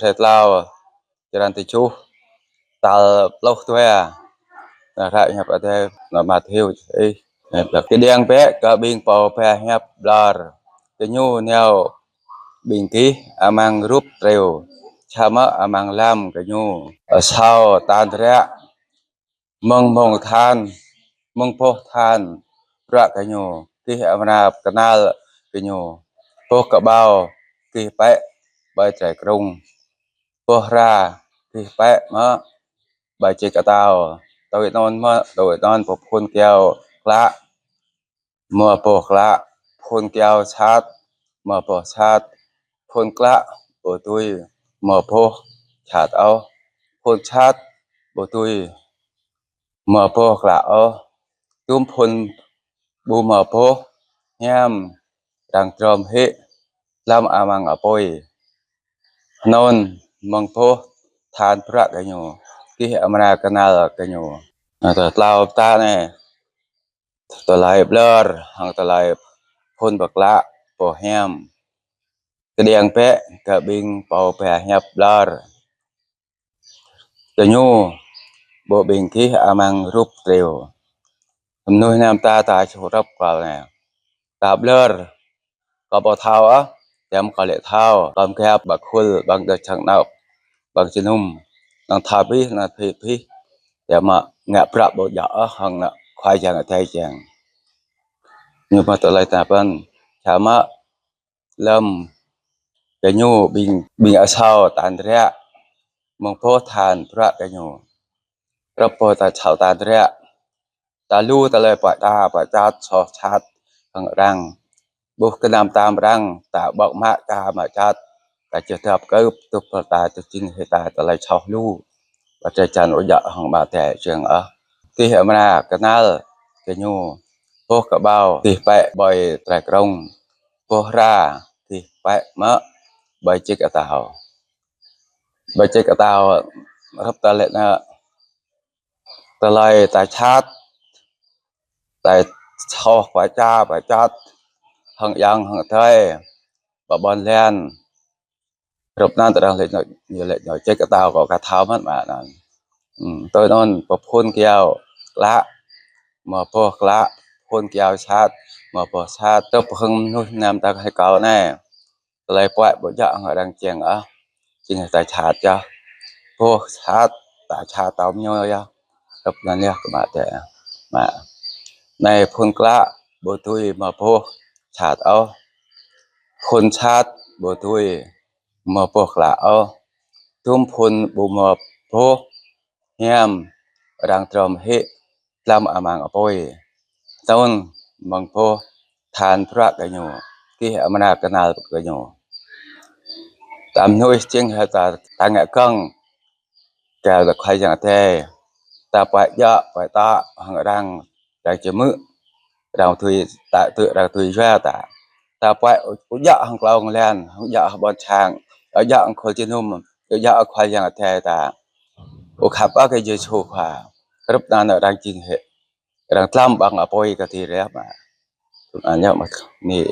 Set lao jalan ticu tal ploh tu ya. Nah ra nhập ở đây nó mà theo ấy là cái đèn bé cả bình pau phe nhập blar cái nhu neo bình ký amang rup treo chama amang lam cái nhu ở sau tan ra mong mong than mong po than ra cái nhu cái amana canal cái nhu po cả bao cái pe bay chạy krung po ra cái pe mà bay chạy cả tao tôi nonพบคนแก้วคละเมื่อปกละคนแก้วชัดเมื่อปกชัดคนกละบ่ตุยเมื่อพกชาดเอาคนชัดบ่ตุยเมื่อปกละเอาตุ้มพลบูเมื่อพกแย้มดังตรอมเฮลำอามังอปอยนนมังพกทานพระกะโยที่อมรากนาลกะโยแต่ลาวตาเนี่ยตัวลายเบลอหังตัวลายพ่นบักละปอแฮมกระเดียงแปะกระบิงเป่าแปะแฮบเบลอกะยูบ่บิงคีอามังรูปเร็วทำนุยน้ำตาตาชูรับกว่าเนี่ยตาเบลอก็บ่เท่าแต้มก็เลยเท่าตามแคบบักคุลบางเดชังนอกบางจินุ่มนางทาบินาพีแต่มาแงะพระบ่ยะหังน่ะควายจังไทยจังnhư mà tự lại tạp ăn chả má lâm cái nhu bình ở sau tàn rẽ mong phố thàn ra cái nhuรับพอตาชาวตาเระตาลู่ตะเลยปะตาปะจาดชอชัดหังรังบุกนำตามรังตาบอกมะตามาจัดแต่จะทับกึบตุปตาจะจริงให้ตาตะเลยชอลู่ปัจจัยจันอุยะหังบาแต่เชียงที่เหมนากะนาลcái nhuพวกกะเบาที่ไปบ่อยไตรกรงพวกราที่ไปมะบ่อยจิกะตาวบ่อยจิกะตาวรับตะเลนะตะไลตาชาติตาชอฝ่ายจ้าฝ่ายจัดหังยังหังไทยบ่บอนแลนรับนั้นตะดังเลยอยู่เลยหน่อยจิกะตาวก็กะเท้ามันมานั่นตัวนอนปะพ้นแก้วละมาพวกละคนแก้วชาติมาพอชาติตบเพิ่งนู่นนำตาให้เก่าแน่เลยปล่อยบ่ยะหังดังเจียงจริงตาชาติจ้ะพวกชาติตาชาติตอมย่อยรับนั้นเนี่ยก็มาแต่มาในพลกละบ่ตุยมาพวกชาติเอาคนชาติบ่ตุยมาพวกละเอาทุ่มพลบ่มาพวกแฮมดังตรอมเฮลำอามังอปอยต้นมังโพทานพระกะโยที่อมนากะนาลกะโยตามนุยจิงหะตาตางะกังแก้วตะไคจังแท้ตาปะยะปะตาหังรังดังจะมึเราทุยตะตึเราทุยแวตาตาปะอุยะหังกลองแลนหังยะบอนช้างเอายะอังคจินุมเอายะไคจังแท้ตาโอขับอะกะเยชูขวารับนานดังจริงเหดังตามบังอปอยกะทีแล้วมาอันเนี้ยมันนี่